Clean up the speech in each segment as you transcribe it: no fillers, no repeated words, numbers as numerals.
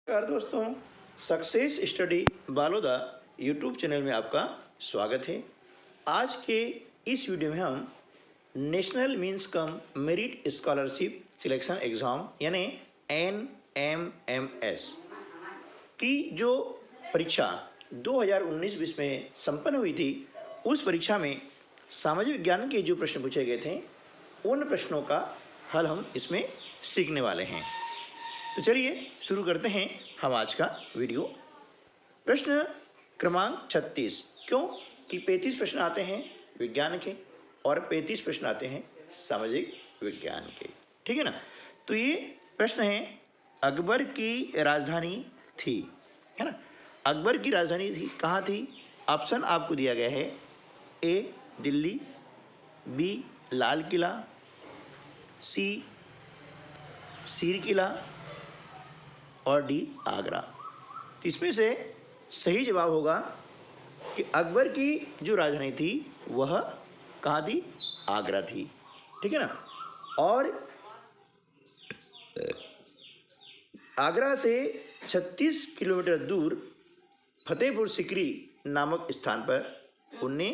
नमस्कार दोस्तों, success study Baloda YouTube channel में आपका स्वागत है। आज के इस वीडियो में हम national means cum merit scholarship selection exam यानी NMMS की जो परीक्षा 2019-20 में संपन्न हुई थी, उस परीक्षा में सामाजिक विज्ञान के जो प्रश्न पूछे गए थे उन प्रश्नों का हल हम इसमें सीखने वाले हैं। तो चलिए शुरू करते हैं हम आज का वीडियो। प्रश्न क्रमांक 36, क्योंकि 35 प्रश्न आते हैं विज्ञान के और 35 प्रश्न आते हैं सामाजिक विज्ञान के, ठीक है ना। तो ये प्रश्न है, अकबर की राजधानी थी, है ना। अकबर की राजधानी थी कहाँ थी? ऑप्शन आपको दिया गया है, ए दिल्ली, बी लाल किला, सी सिर किला और डी आगरा। तो इसमें से सही जवाब होगा कि अकबर की जो राजधानी थी वह कहाँ थी? आगरा थी, ठीक है ना। और आगरा से 36 किलोमीटर दूर फतेहपुर सिकरी नामक स्थान पर उनने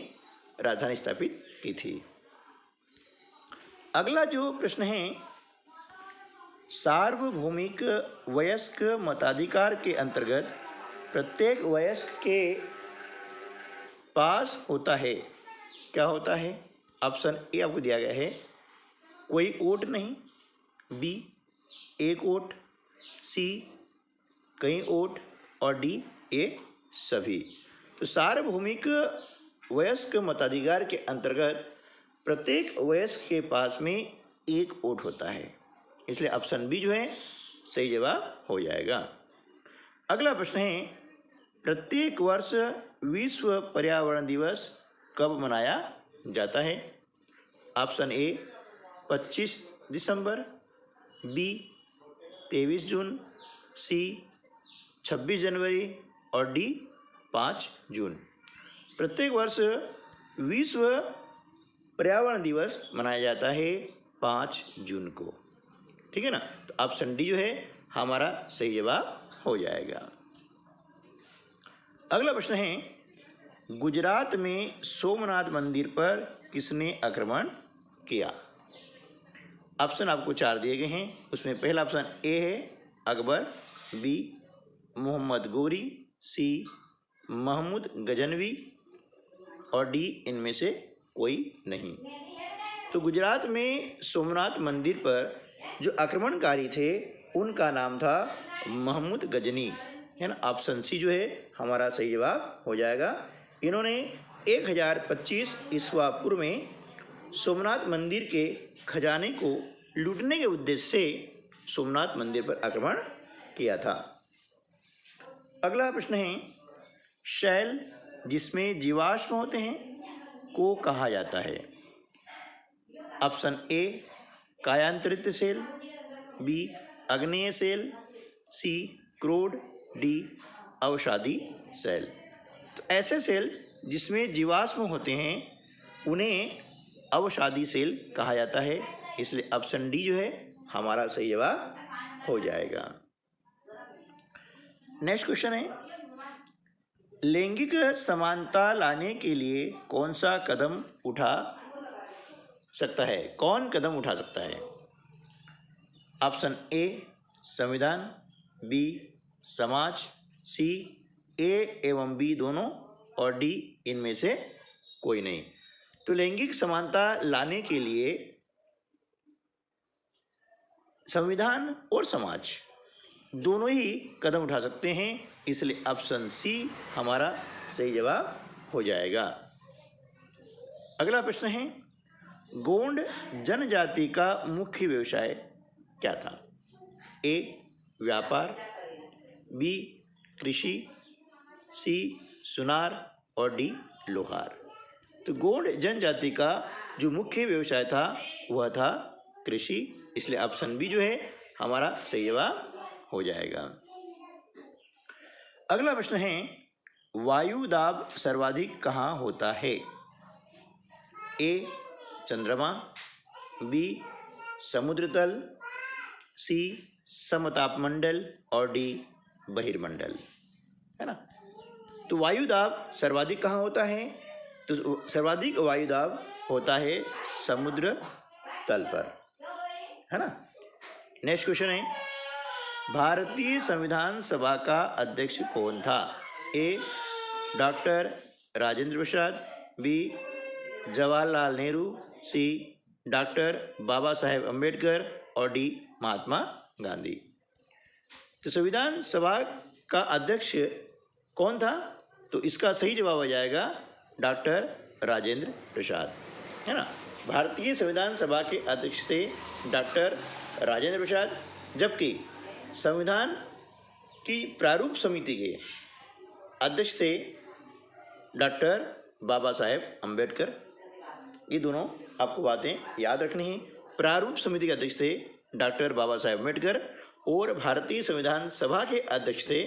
राजधानी स्थापित की थी। अगला जो प्रश्न है, सार्वभौमिक वयस्क मताधिकार के अंतर्गत प्रत्येक वयस्क के पास होता है, क्या होता है? ऑप्शन ए आपको दिया गया है, कोई वोट नहीं, बी एक वोट, सी कई वोट और डी ए सभी। तो सार्वभौमिक वयस्क मताधिकार के अंतर्गत प्रत्येक वयस्क के पास में एक वोट होता है, इसलिए ऑप्शन बी जो है सही जवाब हो जाएगा। अगला प्रश्न है, प्रत्येक वर्ष विश्व पर्यावरण दिवस कब मनाया जाता है? ऑप्शन ए 25 दिसंबर, बी 23 जून, सी 26 जनवरी और डी 5 जून। प्रत्येक वर्ष विश्व पर्यावरण दिवस मनाया जाता है 5 जून को, ठीक है ना। तो ऑप्शन डी जो है हमारा सही जवाब हो जाएगा। अगला प्रश्न है, गुजरात में सोमनाथ मंदिर पर किसने आक्रमण किया? ऑप्शन आपको 4 दिए गए हैं, उसमें पहला ऑप्शन ए है अकबर, बी मोहम्मद गौरी, सी महमूद गजनवी और डी इनमें से कोई नहीं। तो गुजरात में सोमनाथ मंदिर पर जो आक्रमणकारी थे उनका नाम था महमूद गजनी, है ना। ऑप्शन सी जो है हमारा सही जवाब हो जाएगा। इन्होंने 1025 ईस्वा पूर्व में सोमनाथ मंदिर के खजाने को लूटने के उद्देश्य से सोमनाथ मंदिर पर आक्रमण किया था। अगला प्रश्न है, शैल जिसमें जीवाश्म होते हैं को कहा जाता है? ऑप्शन ए कायांतरित सेल, बी अग्नेय सेल, सी क्रोड, डी अवसादी सेल। तो ऐसे सेल जिसमें जीवाश्म होते हैं उन्हें अवसादी सेल कहा जाता है, इसलिए ऑप्शन डी जो है हमारा सही जवाब हो जाएगा। नेक्स्ट क्वेश्चन है, लैंगिक समानता लाने के लिए कौन सा कदम उठा सकता है? कौन कदम उठा सकता है? ऑप्शन ए संविधान, बी समाज, सी ए एवं बी दोनों और डी इनमें से कोई नहीं। तो लैंगिक समानता लाने के लिए संविधान और समाज दोनों ही कदम उठा सकते हैं, इसलिए ऑप्शन सी हमारा सही जवाब हो जाएगा। अगला प्रश्न है, गोंड जनजाति का मुख्य व्यवसाय क्या था? ए व्यापार, बी कृषि, सी सुनार और डी लोहार। तो गोंड जनजाति का जो मुख्य व्यवसाय था वह था कृषि, इसलिए ऑप्शन बी जो है हमारा सही जवाब हो जाएगा। अगला प्रश्न है, वायु दाब सर्वाधिक कहाँ होता है? ए चंद्रमा, बी समुद्र तल, सी समतापमंडल और डी बहिर्मंडल, है ना। तो वायुदाब सर्वाधिक कहाँ होता है? तो सर्वाधिक वायुदाब होता है समुद्र तल पर, है ना। नेक्स्ट क्वेश्चन है, भारतीय संविधान सभा का अध्यक्ष कौन था? ए डॉक्टर राजेंद्र प्रसाद, बी जवाहरलाल नेहरू, सी डॉक्टर बाबा साहेब अम्बेडकर और डी महात्मा गांधी। तो संविधान सभा का अध्यक्ष कौन था? तो इसका सही जवाब हो जाएगा डॉक्टर राजेंद्र प्रसाद, है ना। भारतीय संविधान सभा के अध्यक्ष थे डॉक्टर राजेंद्र प्रसाद, जबकि संविधान की प्रारूप समिति के अध्यक्ष थे डॉक्टर बाबा साहेब अम्बेडकर। ये दोनों आपको बातें याद रखनी है। प्रारूप समिति के अध्यक्ष थे डॉक्टर बाबा साहेब अम्बेडकर और भारतीय संविधान सभा के अध्यक्ष थे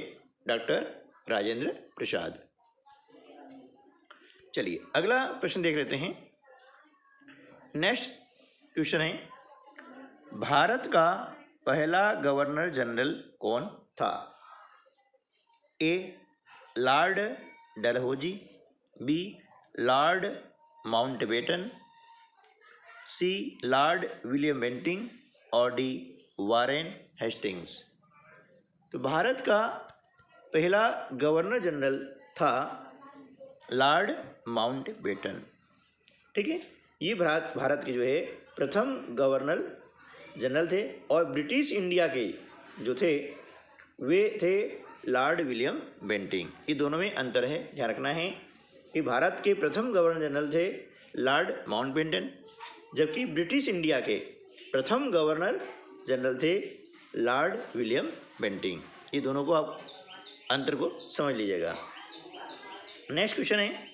डॉक्टर राजेंद्र प्रसाद। चलिए अगला प्रश्न देख लेते हैं। नेक्स्ट क्वेश्चन है, भारत का पहला गवर्नर जनरल कौन था? A Lord Dalhousie, B Lord Mountbatten, C Lord William Bentinck और डी वारेन हेस्टिंग्स। तो भारत का पहला गवर्नर जनरल था लॉर्ड माउंटबेटन, ठीक है। ये भारत के जो है प्रथम गवर्नर जनरल थे और ब्रिटिश इंडिया के जो थे वे थे लॉर्ड विलियम बेंटिंग। ये दोनों में अंतर है, ध्यान रखना है कि भारत के प्रथम गवर्नर जनरल थे लॉर्ड माउंटबेटन, जबकि ब्रिटिश इंडिया के प्रथम गवर्नर जनरल थे लॉर्ड विलियम बेंटिंग। ये दोनों को आप अंतर को समझ लीजिएगा। नेक्स्ट क्वेश्चन है,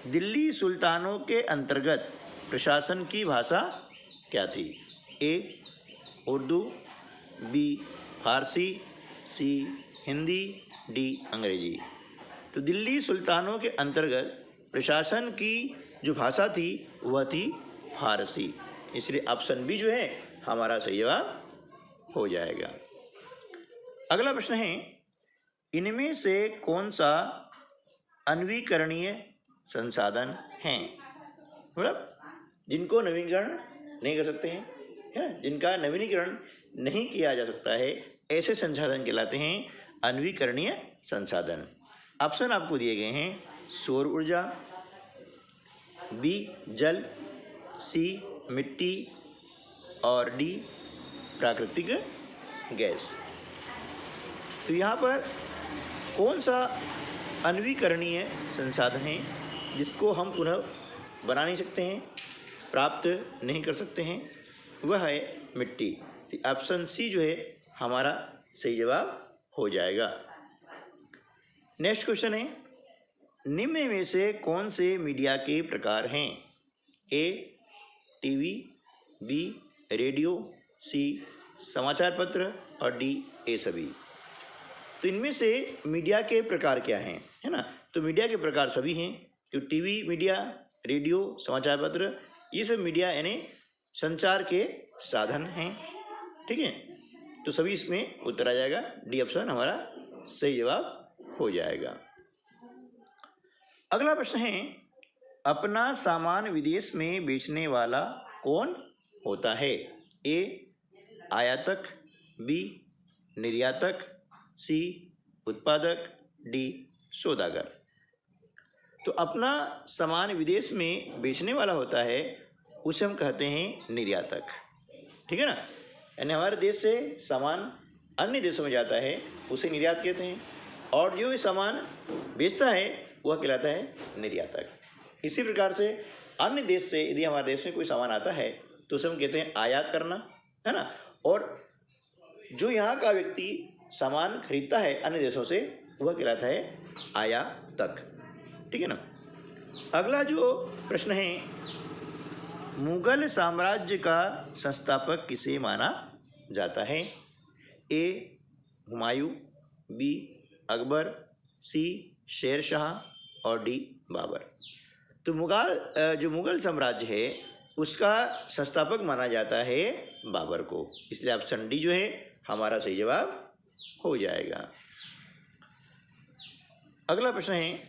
दिल्ली सुल्तानों के अंतर्गत प्रशासन की भाषा क्या थी? ए उर्दू, बी फारसी, सी हिंदी, डी अंग्रेजी। तो दिल्ली सुल्तानों के अंतर्गत प्रशासन की जो भाषा थी वह थी फारसी, इसलिए ऑप्शन बी जो है हमारा सही जवाब हो जाएगा। अगला प्रश्न है, इनमें से कौन सा अनवीकरणीय संसाधन हैं? मतलब जिनको नवीनीकरण नहीं कर सकते हैं, है ना, जिनका नवीनीकरण नहीं किया जा सकता है, ऐसे संसाधन कहलाते हैं अनवीकरणीय संसाधन। ऑप्शन आपको दिए गए हैं, सौर ऊर्जा, बी जल, सी मिट्टी और डी प्राकृतिक गैस। तो यहाँ पर कौन सा अनवीकरणीय संसाधन है जिसको हम पुनः बना नहीं सकते हैं, प्राप्त नहीं कर सकते हैं, वह है मिट्टी। तो ऑप्शन सी जो है हमारा सही जवाब हो जाएगा। नेक्स्ट क्वेश्चन है, निम्न में से कौन से मीडिया के प्रकार हैं? ए टीवी, बी रेडियो, सी समाचार पत्र और डी ए सभी। तो इनमें से मीडिया के प्रकार क्या हैं, है ना। तो मीडिया के प्रकार सभी हैं, तो टीवी मीडिया, रेडियो, समाचार पत्र, ये सब मीडिया यानी संचार के साधन हैं, ठीक है। तो सभी इसमें उत्तर आ जाएगा, डी ऑप्शन हमारा सही जवाब हो जाएगा। अगला प्रश्न है, अपना सामान विदेश में बेचने वाला कौन होता है? ए आयातक, बी निर्यातक, सी उत्पादक, डी सौदागर। तो अपना सामान विदेश में बेचने वाला होता है उसे हम कहते हैं निर्यातक, ठीक है ना। यानी हमारे देश से सामान अन्य देशों में जाता है उसे निर्यात कहते हैं, और जो सामान बेचता है वह कहलाता है निर्यातक। इसी प्रकार से अन्य देश से यदि हमारे देश में कोई सामान आता है तो उसे हम कहते हैं आयात करना, है ना। और जो यहाँ का व्यक्ति सामान खरीदता है अन्य देशों से वह कहलाता है आयातक, ठीक है ना। अगला जो प्रश्न है, मुगल साम्राज्य का संस्थापक किसे माना जाता है? ए हुमायूं, बी अकबर, सी शेर शाह और डी बाबर। तो जो मुगल साम्राज्य है उसका संस्थापक माना जाता है बाबर को, इसलिए ऑप्शन डी जो है हमारा सही जवाब हो जाएगा। अगला प्रश्न है,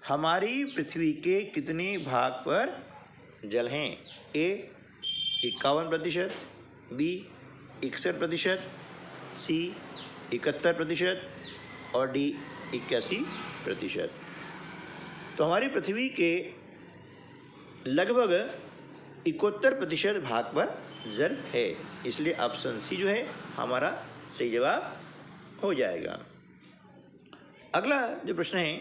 हमारी पृथ्वी के कितने भाग पर जल हैं? ए 51%, बी 61%, सी 71% और डी 81%। तो हमारी पृथ्वी के लगभग 71% भाग पर जल है, इसलिए ऑप्शन सी जो है हमारा सही जवाब हो जाएगा। अगला जो प्रश्न है,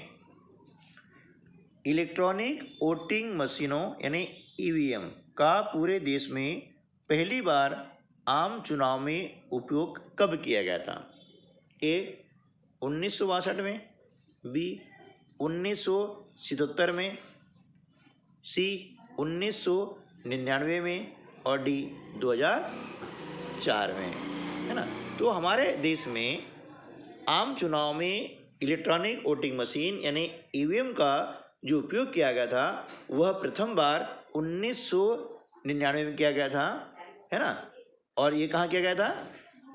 इलेक्ट्रॉनिक वोटिंग मशीनों यानी ईवीएम का पूरे देश में पहली बार आम चुनाव में उपयोग कब किया गया था? ए 1962 में, बी 1977 में, सी 1999 में और डी 2004 में, है ना। तो हमारे देश में आम चुनाव में इलेक्ट्रॉनिक वोटिंग मशीन यानी ईवीएम का जो उपयोग किया गया था वह प्रथम बार 1999 में किया गया था, है ना। और ये कहाँ किया गया था?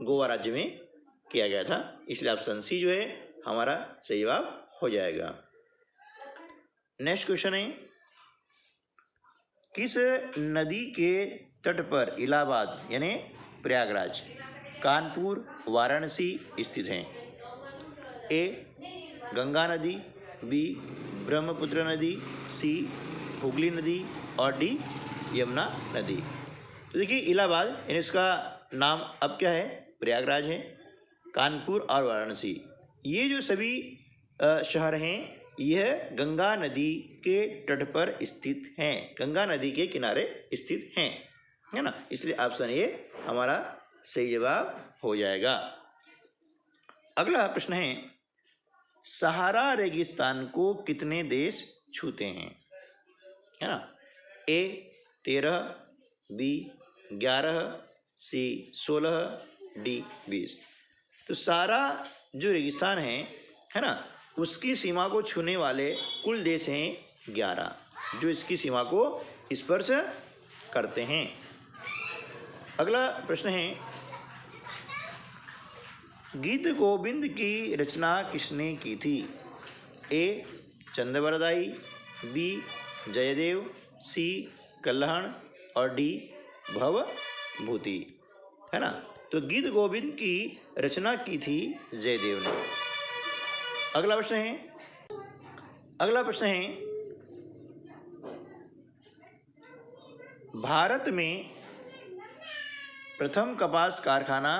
गोवा राज्य में किया गया था, इसलिए ऑप्शन सी जो है हमारा सही जवाब हो जाएगा। नेक्स्ट क्वेश्चन है, किस नदी के तट पर इलाहाबाद यानी प्रयागराज, कानपुर, वाराणसी स्थित हैं? ए गंगा नदी, बी ब्रह्मपुत्र नदी, सी हुगली नदी और डी यमुना नदी। तो देखिए इलाहाबाद यानी इसका नाम अब क्या है? प्रयागराज है। कानपुर और वाराणसी ये जो सभी शहर हैं यह गंगा नदी के तट पर स्थित हैं, गंगा नदी के किनारे स्थित हैं, है ना। इसलिए ऑप्शन ए हमारा सही जवाब हो जाएगा। अगला प्रश्न है, सहारा रेगिस्तान को कितने देश छूते हैं? है ना। ए 13, बी 11, सी 16, डी 20। तो सारा जो रेगिस्तान है ना, उसकी सीमा को छूने वाले कुल देश हैं 11 जो इसकी सीमा को स्पर्श करते हैं। अगला प्रश्न है, गीत गोविंद की रचना किसने की थी? ए चंद्रवरदाई, बी जयदेव, सी कल्हण और डी भवभूति, है ना। तो गीत गोविंद की रचना की थी जयदेव ने। अगला प्रश्न है, भारत में प्रथम कपास कारखाना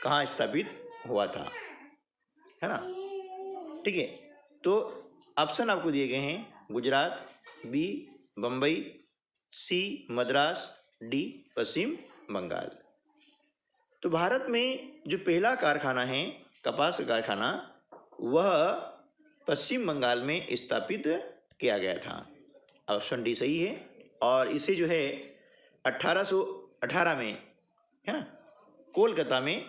कहाँ स्थापित हुआ था? है ना। ठीक है, तो ऑप्शन आपको दिए गए हैं, गुजरात, बी बम्बई, सी मद्रास, डी पश्चिम बंगाल। तो भारत में जो पहला कारखाना है कपास कारखाना वह पश्चिम बंगाल में स्थापित किया गया था। ऑप्शन डी सही है। और इसे जो है 1818 में, है ना, कोलकाता में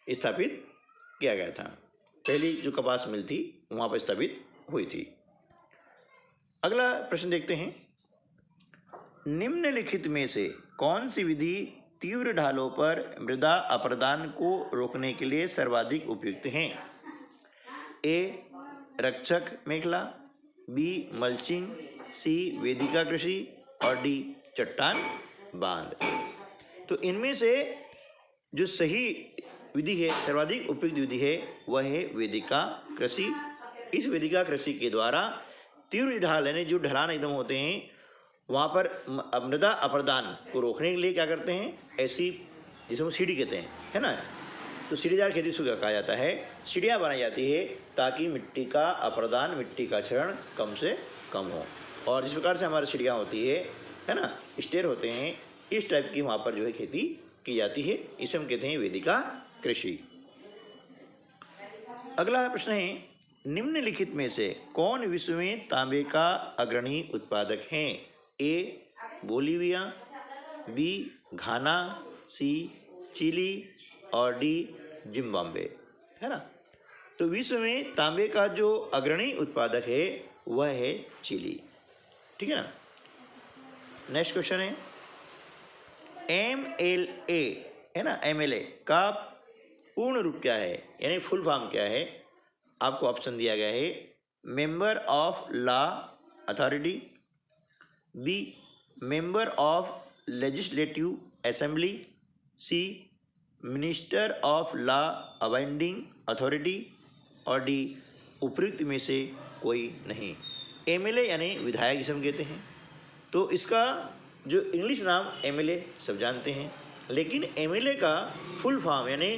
स्थापित किया गया था। पहली जो कपास मिल थी वहाँ पर स्थापित हुई थी। अगला प्रश्न देखते हैं, निम्नलिखित में से कौन सी विधि तीव्र ढालों पर मृदा अपरदान को रोकने के लिए सर्वाधिक उपयुक्त हैं? ए रक्षक मेखला, बी मल्चिंग, सी वेदिका कृषि और डी चट्टान बांध। तो इनमें से जो सही विधि है, सर्वाधिक उपयुक्त विधि है, वह है वेदिका कृषि। इस वेदिका कृषि के द्वारा तीव्र ढाल यानी जो ढलान एकदम होते हैं वहाँ पर मृदा अपरदान को रोकने के लिए क्या करते हैं, ऐसी जिसे हम सीढ़ी कहते हैं, है ना। तो सीढ़ीदार खेती उसको कहा जाता है। सीढ़ियाँ बनाई जाती है ताकि मिट्टी का अपरदान, मिट्टी का क्षरण कम से कम हो। और जिस प्रकार से हमारी सीढ़ियाँ होती है ना, स्टेयर होते हैं, इस टाइप की वहाँ पर जो है खेती की जाती है। इसे हम कहते हैं वेदिका कृषि। अगला प्रश्न है, निम्नलिखित में से कौन विश्व में तांबे का अग्रणी उत्पादक है? ए बोलीविया, बी घाना, सी चिली और डी जिम्बाब्वे, है ना। तो विश्व में तांबे का जो अग्रणी उत्पादक है वह है चिली। ठीक है ना। नेक्स्ट क्वेश्चन है, MLA है ना, MLA का पूर्ण रूप क्या है, यानी फुल फॉर्म क्या है? आपको ऑप्शन दिया गया है member of law authority, B member of legislative assembly, C minister of law abiding authority, और डी उपयुक्त में से कोई नहीं। एमएलए यानी विधायक जिसे हम कहते हैं, तो इसका जो इंग्लिश नाम एमएलए सब जानते हैं, लेकिन एमएलए का फुल फॉर्म यानी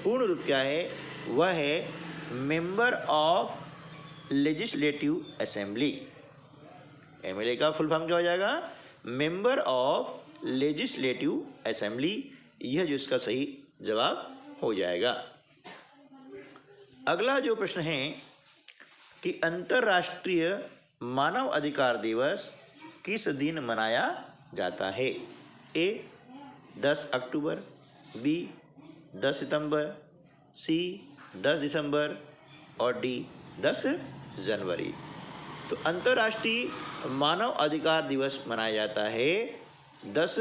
पूर्ण रूप क्या है? वह है member of legislative assembly. MLA का फुल फॉर्म क्या हो जाएगा? Member of legislative assembly. यह जो इसका सही जवाब हो जाएगा। अगला जो प्रश्न है कि अंतर्राष्ट्रीय मानव अधिकार दिवस किस दिन मनाया जाता है? ए 10 अक्टूबर, बी 10 सितंबर, सी 10 दिसंबर, और डी 10 जनवरी। तो अंतर्राष्ट्रीय मानव अधिकार दिवस मनाया जाता है 10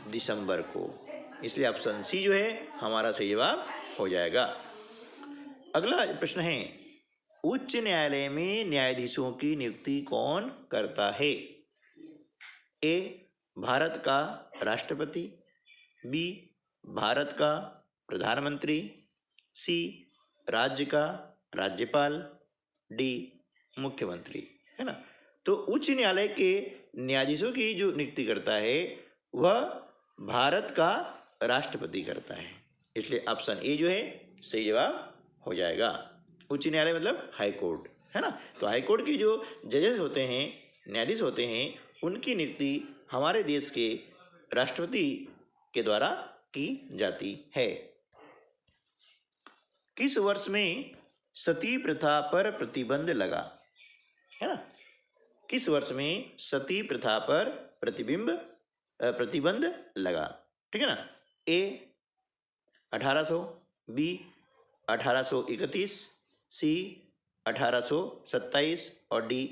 दिसंबर को, इसलिए ऑप्शन सी जो है हमारा सही जवाब हो जाएगा। अगला प्रश्न है उच्च न्यायालय में न्यायाधीशों की नियुक्ति कौन करता है? ए भारत का राष्ट्रपति, बी भारत का प्रधानमंत्री, सी राज्य का राज्यपाल, डी मुख्यमंत्री, है ना। तो उच्च न्यायालय के न्यायाधीशों की जो नियुक्ति करता है वह भारत का राष्ट्रपति करता है, इसलिए ऑप्शन ए जो है सही जवाब हो जाएगा। उच्च न्यायालय मतलब हाई कोर्ट, है ना। तो हाई कोर्ट के जो जजेस होते हैं, न्यायाधीश होते हैं, उनकी नियुक्ति हमारे देश के राष्ट्रपति के द्वारा की जाती है। किस वर्ष में सती प्रथा पर प्रतिबंध लगा? है ना, किस वर्ष में सती प्रथा पर प्रतिबंध लगा? ठीक है ना। ए 1800, बी 1831, सी 1827 और डी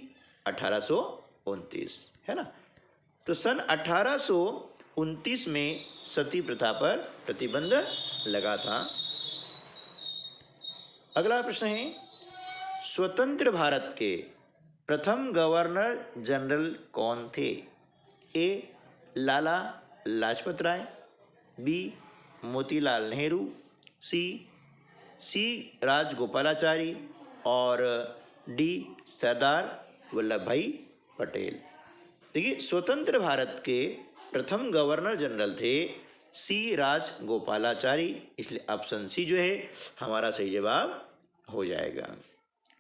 1829, है ना। तो सन 1829 में सती प्रथा पर प्रतिबंध लगा था। अगला प्रश्न है स्वतंत्र भारत के प्रथम गवर्नर जनरल कौन थे? ए लाला लाजपत राय, बी मोतीलाल नेहरू, सी राजगोपालाचारी, और डी सरदार वल्लभ भाई पटेल। देखिए स्वतंत्र भारत के प्रथम गवर्नर जनरल थे सी राजगोपालाचारी, इसलिए ऑप्शन सी जो है हमारा सही जवाब हो जाएगा।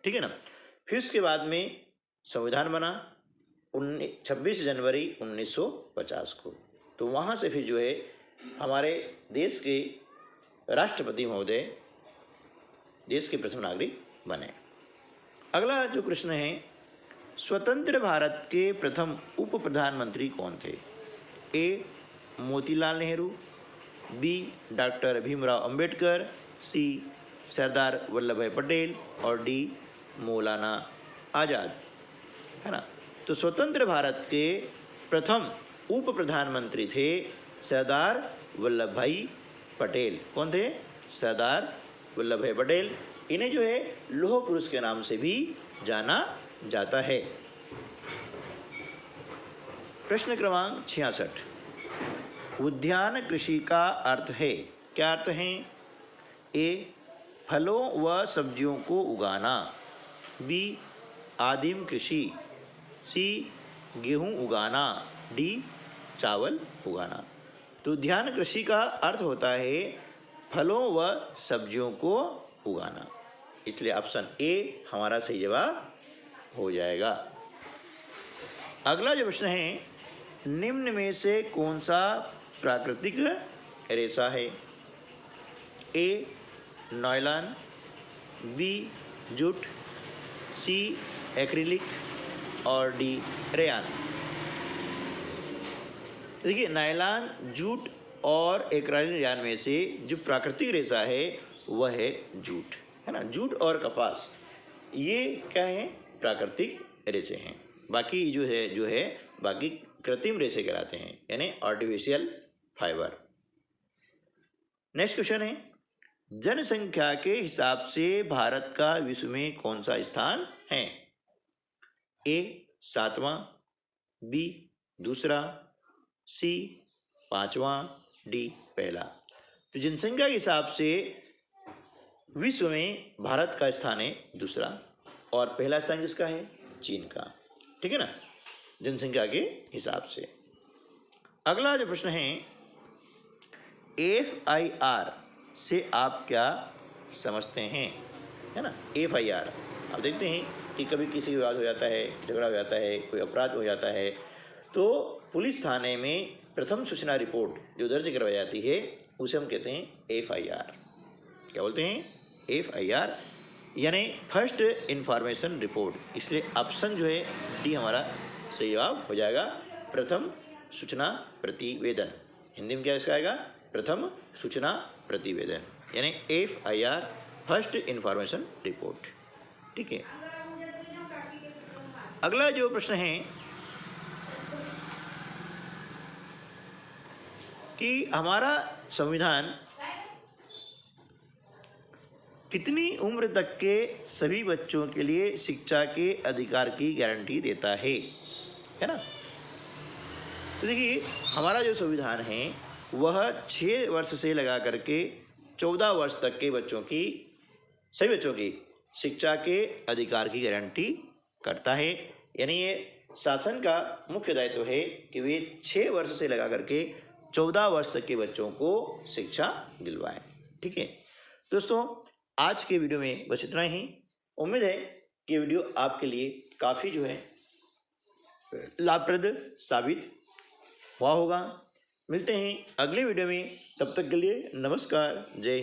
ठीक है ना। फिर उसके बाद में संविधान बना 26 जनवरी 1950 को, तो वहाँ से फिर जो है हमारे देश के राष्ट्रपति महोदय देश के प्रथम नागरिक बने। अगला जो प्रश्न है स्वतंत्र भारत के प्रथम उप प्रधानमंत्री कौन थे? ए मोतीलाल नेहरू, बी डॉक्टर भीमराव अंबेडकर, सी सरदार वल्लभ भाई पटेल, और डी मौलाना आज़ाद, है ना। तो स्वतंत्र भारत के प्रथम उप प्रधानमंत्री थे सरदार वल्लभ भाई पटेल। कौन थे? सरदार वल्लभ भाई पटेल। इन्हें जो है लौह पुरुष के नाम से भी जाना जाता है। प्रश्न क्रमांक 66 उद्यान कृषि का अर्थ है? क्या अर्थ है? ए फलों व सब्जियों को उगाना, बी आदिम कृषि, सी गेहूं उगाना, डी चावल उगाना। तो उद्यान कृषि का अर्थ होता है फलों व सब्जियों को उगाना, इसलिए ऑप्शन ए हमारा सही जवाब हो जाएगा। अगला जो प्रश्न है निम्न में से कौन सा प्राकृतिक रेशा है? ए नायलॉन, बी जूट, सी एक्रिलिक, और डी रेयान। देखिए नायलॉन, जूट और एक्रिलिक रेयान में से जो प्राकृतिक रेशा है वह है जूट, है ना। जूट और कपास ये क्या है? प्राकृतिक रेशे हैं। बाकी जो है बाकी कृत्रिम रेशे कहलाते हैं, यानी आर्टिफिशियल फाइबर। नेक्स्ट क्वेश्चन है जनसंख्या के हिसाब से भारत का विश्व में कौन सा स्थान है? ए 7वां, बी दूसरा, सी 5वां, डी पहला। तो जनसंख्या के हिसाब से विश्व में भारत का स्थान है दूसरा और पहला स्थान किसका है? चीन का। ठीक है ना, जनसंख्या के हिसाब से। अगला जो प्रश्न है, FIR से आप क्या समझते हैं? है ना, FIR आप देखते हैं कि कभी किसी का विवाद हो जाता है, झगड़ा हो जाता है, कोई अपराध हो जाता है, तो पुलिस थाने में प्रथम सूचना रिपोर्ट जो दर्ज करवाई जाती है उसे हम कहते हैं FIR। क्या बोलते हैं? FIR यानी फर्स्ट इंफॉर्मेशन रिपोर्ट। इसलिए ऑप्शन जो है डी हमारा सही जवाब हो जाएगा, प्रथम सूचना प्रतिवेदन। हिंदी में क्या इसका आएगा? प्रथम सूचना प्रतिवेदन, यानी FIR फर्स्ट इंफॉर्मेशन रिपोर्ट। ठीक है। अगला जो प्रश्न है कि हमारा संविधान कितनी उम्र तक के सभी बच्चों के लिए शिक्षा के अधिकार की गारंटी देता है ना? तो देखिए, हमारा जो संविधान है वह 6 वर्ष से लगा करके 14 वर्ष तक के बच्चों की, सभी बच्चों की शिक्षा के अधिकार की गारंटी करता है। यानी ये शासन का मुख्य दायित्व है कि वे 6 वर्ष से लगा करके 14 वर्ष तक के बच्चों को शिक्षा दिलवाएं। ठीक है दोस्तों, आज के वीडियो में बस इतना ही। उम्मीद है कि वीडियो आपके लिए काफ़ी जो है लाभप्रद साबित हुआ होगा। मिलते हैं अगले वीडियो में, तब तक के लिए नमस्कार, जय।